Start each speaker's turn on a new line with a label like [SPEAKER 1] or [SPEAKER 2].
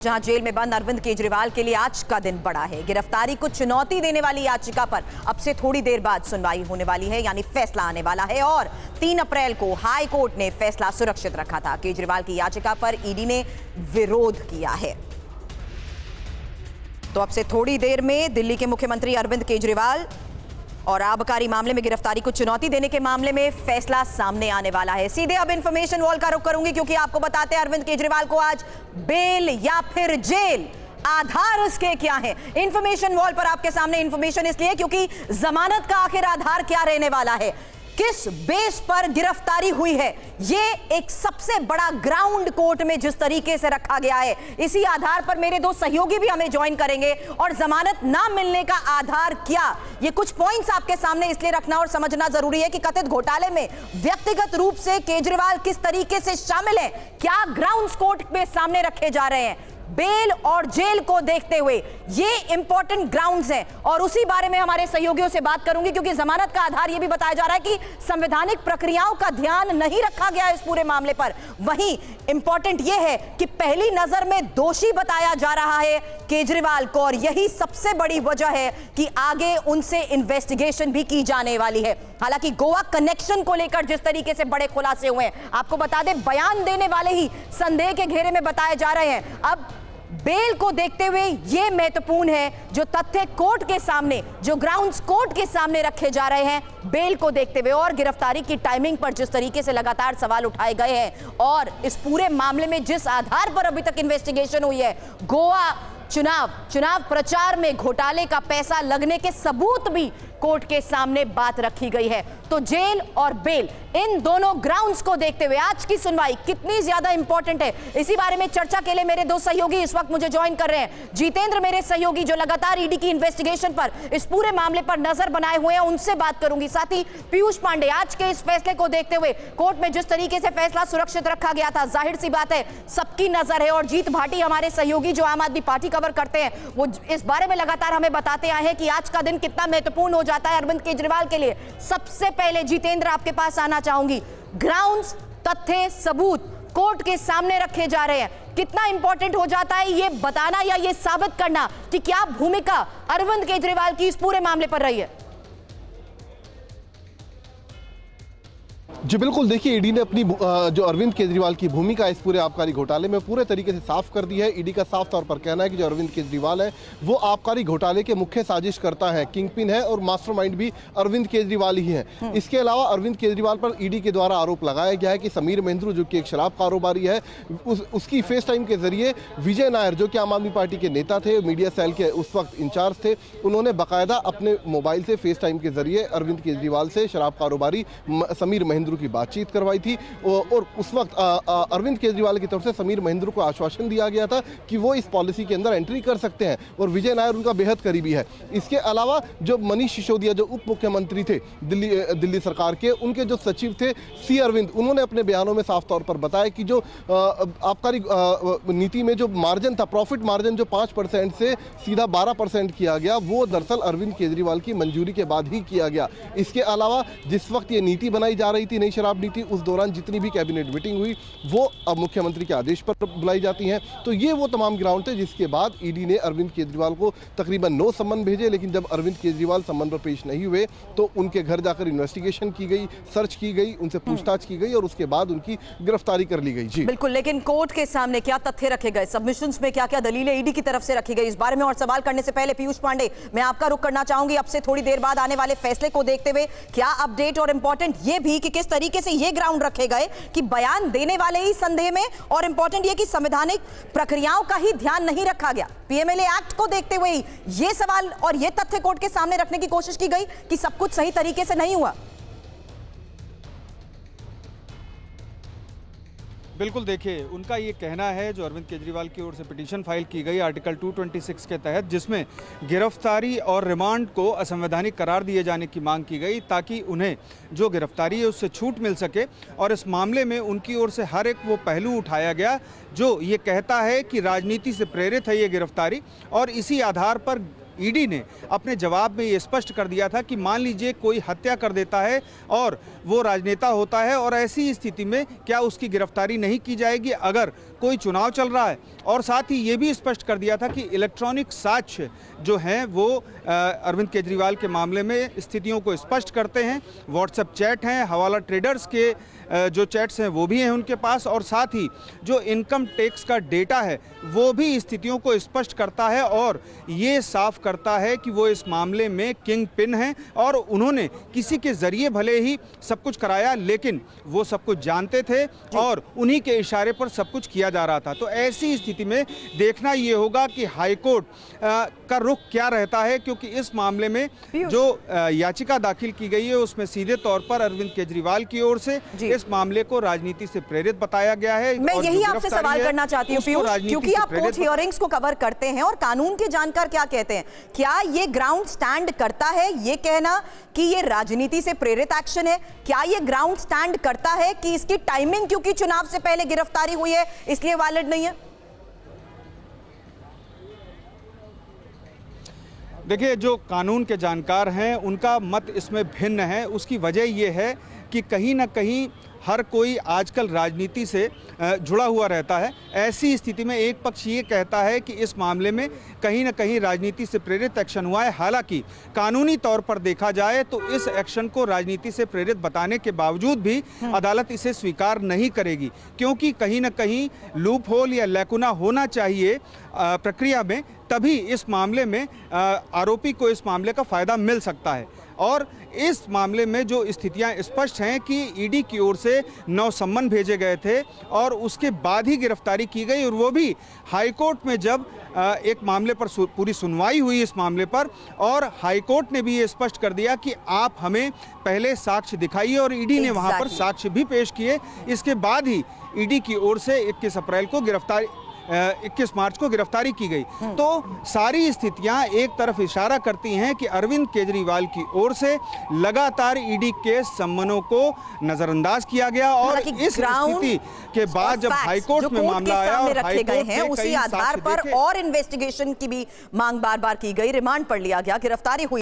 [SPEAKER 1] जहां जेल में बंद अरविंद केजरीवाल के लिए आज का दिन बड़ा है। गिरफ्तारी को चुनौती देने वाली याचिका पर अब से थोड़ी देर बाद सुनवाई होने वाली है, यानी फैसला आने वाला है। और 3 अप्रैल को हाई कोर्ट ने फैसला सुरक्षित रखा था। केजरीवाल की याचिका पर ईडी ने विरोध किया है। तो अब से थोड़ी देर में दिल्ली के मुख्यमंत्री अरविंद केजरीवाल और आबकारी मामले में गिरफ्तारी को चुनौती देने के मामले में फैसला सामने आने वाला है। सीधे अब इंफॉर्मेशन वॉल का रुख करूंगी, क्योंकि आपको बताते हैं अरविंद केजरीवाल को आज बेल या फिर जेल, आधार इसके क्या है। इंफॉर्मेशन वॉल पर आपके सामने इंफॉर्मेशन इसलिए क्योंकि जमानत का आखिर आधार क्या रहने वाला है, किस बेस पर गिरफ्तारी हुई है, ये एक सबसे बड़ा ग्राउंड कोर्ट में जिस तरीके से रखा गया है, इसी आधार पर मेरे 2 सहयोगी भी हमें ज्वाइन करेंगे। और जमानत ना मिलने का आधार क्या, ये कुछ पॉइंट्स आपके सामने इसलिए रखना और समझना जरूरी है कि कथित घोटाले में व्यक्तिगत रूप से केजरीवाल किस तरीके से शामिल है, क्या ग्राउंड कोर्ट में सामने रखे जा रहे हैं। बेल और जेल को देखते हुए ये इंपॉर्टेंट ग्राउंड्स हैं और उसी बारे में हमारे सहयोगियों से बात करूंगी, क्योंकि जमानत का आधार ये भी बताया जा रहा है कि संवैधानिक प्रक्रियाओं का ध्यान नहीं रखा गया इस पूरे मामले पर। वहीं इंपॉर्टेंट ये है कि पहली नजर में दोषी बताया जा रहा है केजरीवाल को, और यही सबसे बड़ी वजह है कि आगे उनसे इन्वेस्टिगेशन भी की जाने वाली है। हालांकि गोवा कनेक्शन को लेकर जिस तरीके से बड़े खुलासे हुए हैं, आपको बता दें बयान देने वाले ही संदेह के घेरे में बताए जा रहे हैं। अब बेल को देखते हुए यह महत्वपूर्ण है, जो तथ्य कोर्ट के सामने, जो ग्राउंड्स कोर्ट के सामने रखे जा रहे हैं, बेल को देखते हुए और गिरफ्तारी की टाइमिंग पर जिस तरीके से लगातार सवाल उठाए गए हैं और इस पूरे मामले में जिस आधार पर अभी तक इन्वेस्टिगेशन हुई है, गोवा चुनाव प्रचार में घोटाले का पैसा लगने के सबूत भी कोर्ट के सामने बात रखी गई है। तो जेल और बेल, इन दोनों ग्राउंड्स को देखते हुए आज की सुनवाई कितनी ज्यादा इंपॉर्टेंट है, इसी बारे में चर्चा के लिए मेरे 2 सहयोगी इस वक्त मुझे ज्वाइन कर रहे हैं। जितेंद्र मेरे सहयोगी जो लगातार ईडी की इन्वेस्टिगेशन पर, इस पूरे मामले पर नजर बनाए हुए हैं, उनसे बात करूंगी। साथ ही पीयूष पांडे, आज के इस फैसले को देखते हुए कोर्ट में जिस तरीके से फैसला सुरक्षित रखा गया था, जाहिर सी बात है सबकी नजर है। और जीत भाटी हमारे सहयोगी जो आम आदमी पार्टी कवर करते हैं, वो इस बारे में लगातार हमें बताते आए हैं कि आज का दिन कितना महत्वपूर्ण हो जाता है अरविंद केजरीवाल के लिए। सबसे पहले जितेंद्र आपके पास आना चाहूंगी, ग्राउंड्स, तथ्य, सबूत कोर्ट के सामने रखे जा रहे हैं, कितना इंपॉर्टेंट हो जाता है ये बताना या ये साबित करना कि क्या भूमिका अरविंद केजरीवाल की इस पूरे मामले पर रही है।
[SPEAKER 2] जी बिल्कुल, देखिए ईडी ने अपनी जो अरविंद केजरीवाल की भूमिका इस पूरे आबकारी घोटाले में पूरे तरीके से साफ कर दी है। ईडी का साफ तौर पर कहना है कि जो अरविंद केजरीवाल है वो आबकारी घोटाले के मुख्य साजिशकर्ता है, किंगपिन है और मास्टरमाइंड भी अरविंद केजरीवाल ही है। इसके अलावा अरविंद केजरीवाल पर ईडी के द्वारा आरोप लगाया गया है कि समीर महेंद्र जो कि एक शराब कारोबारी है, उसकी फेस टाइम के जरिए विजय नायर जो कि आम आदमी पार्टी के नेता थे, मीडिया सेल के उस वक्त इंचार्ज थे, उन्होंने बाकायदा अपने मोबाइल से फेस टाइम के जरिए अरविंद केजरीवाल से शराब कारोबारी समीर महेंद्र की बातचीत करवाई थी। और उस वक्त अरविंद केजरीवाल की तरफ से समीर महेंद्र को आश्वासन दिया गया था कि वो इस पॉलिसी के अंदर एंट्री कर सकते हैं और विजय नायर उनका बेहद करीबी है। इसके अलावा जो मनीष सिसोदिया जो उप मुख्यमंत्री थे दिल्ली सरकार के, उनके जो सचिव थे सी अरविंद, उन्होंने अपने बयानों में साफ तौर पर बताया कि जो आबकारी नीति में जो मार्जिन था, प्रॉफिट मार्जिन जो 5% से सीधा 12% किया गया, वो दरअसल अरविंद केजरीवाल की मंजूरी के बाद ही किया गया। इसके अलावा जिस वक्त ये नीति बनाई जा रही थी, नई शराब नीति, उस दौरान जितनी भी कैबिनेट मीटिंग हुई वो अब मुख्यमंत्री के आदेश पर बुलाई जाती हैं। तो ये वो तमाम ग्राउंड थे जिसके बाद ईडी ने अरविंद केजरीवाल को तकरीबन 9 सम्मन भेजे, लेकिन जब अरविंद केजरीवाल सम्मन पर पेश नहीं हुए तो उनके घर जाकर इन्वेस्टिगेशन की गई, सर्च की गई, उनसे पूछताछ की गई और उसके बाद उनकी गिरफ्तारी कर ली गई। जी
[SPEAKER 1] बिल्कुल, लेकिन कोर्ट के सामने क्या तथ्य रखे गए, सबमिशंस में क्या क्या दलीलें ईडी की तरफ से रखी गई, इस बारे में और सवाल करने से पहले पीयूष पांडे, मैं आपका रुख करना चाहूंगी। अब से थोड़ी देर बाद आने वाले फैसले को देखते हुए क्या अपडेट, और इंपॉर्टेंट ये भी कि किस तरीके से ये ग्राउंड रखे गए कि बयान देने वाले ही संदेह में, और इंपॉर्टेंट ये कि संवैधानिक प्रक्रियाओं का ही ध्यान नहीं रखा गया। पीएमएलए एक्ट को देखते हुए ये सवाल और ये तथ्य कोर्ट के सामने रखने की कोशिश की गई कि सब कुछ सही तरीके से नहीं हुआ।
[SPEAKER 3] बिल्कुल, देखिए उनका ये कहना है, जो अरविंद केजरीवाल की ओर से पिटीशन फाइल की गई आर्टिकल 226 के तहत, जिसमें गिरफ्तारी और रिमांड को असंवैधानिक करार दिए जाने की मांग की गई ताकि उन्हें जो गिरफ्तारी है उससे छूट मिल सके। और इस मामले में उनकी ओर से हर एक वो पहलू उठाया गया जो ये कहता है कि राजनीति से प्रेरित है ये गिरफ्तारी, और इसी आधार पर ईडी ने अपने जवाब में ये स्पष्ट कर दिया था कि मान लीजिए कोई हत्या कर देता है और वो राजनेता होता है, और ऐसी स्थिति में क्या उसकी गिरफ्तारी नहीं की जाएगी अगर कोई चुनाव चल रहा है, और साथ ही ये भी स्पष्ट कर दिया था कि इलेक्ट्रॉनिक साक्ष्य जो हैं वो अरविंद केजरीवाल के मामले में स्थितियों को स्पष्ट करते हैं। व्हाट्सएप चैट हैं, हवाला ट्रेडर्स के जो चैट्स हैं वो भी हैं उनके पास, और साथ ही जो इनकम टैक्स का डेटा है वो भी स्थितियों को स्पष्ट करता है और ये साफ करता है कि वो इस मामले में किंग पिन हैं और उन्होंने किसी के जरिए भले ही सब कुछ कराया, लेकिन वो सब कुछ जानते थे और उन्हीं के इशारे पर सब कुछ किया जा रहा था। तो ऐसी स्थिति में देखना ये होगा कि हाईकोर्ट का रुख क्या रहता है, क्योंकि इस मामले में जो याचिका दाखिल की गई है उसमें सीधे तौर पर अरविंद केजरीवाल की ओर से इस मामले को राजनीति से प्रेरित बताया गया है।
[SPEAKER 1] मैं यही आपसे सवाल करना चाहती हूं पीयूष, क्योंकि आप कोर्ट हियरिंग्स को कवर करते हैं और कानून के जानकार क्या कहते हैं, क्या ये ग्राउंड स्टैंड करता है ये कहना कि ये राजनीति से प्रेरित एक्शन है? क्या ये ग्राउंड स्टैंड करता है कि इसकी टाइमिंग क्योंकि चुनाव से पहले गिरफ्तारी हुई है इसलिए वैलिड नहीं है?
[SPEAKER 3] देखिए, जो कानून के जानकार हैं उनका मत इसमें भिन्न है। उसकी वजह यह है कि कहीं ना कहीं हर कोई आजकल राजनीति से जुड़ा हुआ रहता है। ऐसी स्थिति में एक पक्ष ये कहता है कि इस मामले में कहीं ना कहीं राजनीति से प्रेरित एक्शन हुआ है। हालांकि कानूनी तौर पर देखा जाए तो इस एक्शन को राजनीति से प्रेरित बताने के बावजूद भी अदालत इसे स्वीकार नहीं करेगी, क्योंकि कहीं ना कहीं लूप होल या लैकुना होना चाहिए प्रक्रिया में, तभी इस मामले में आरोपी को इस मामले का फायदा मिल सकता है। और इस मामले में जो स्थितियां स्पष्ट हैं कि ईडी की ओर से 9 सम्मन भेजे गए थे और उसके बाद ही गिरफ्तारी की गई, और वो भी हाईकोर्ट में जब एक मामले पर पूरी सुनवाई हुई इस मामले पर, और हाईकोर्ट ने भी ये स्पष्ट कर दिया कि आप हमें पहले साक्ष्य दिखाइए, और ईडी ने वहां पर साक्ष्य भी पेश किए। इसके बाद ही ईडी की ओर से 21 मार्च को गिरफ्तारी की गई। तो सारी स्थितियां एक तरफ इशारा करती हैं कि अरविंद केजरीवाल की ओर से लगातार ईडी के सम्मनों को नजरअंदाज किया गया, और इस स्थिति के बाद जब हाईकोर्ट में मामला आया और
[SPEAKER 1] रखे गए हैं उसी आधार पर और इन्वेस्टिगेशन की भी मांग बार बार की गई, रिमांड पर लिया गया, गिरफ्तारी हुई।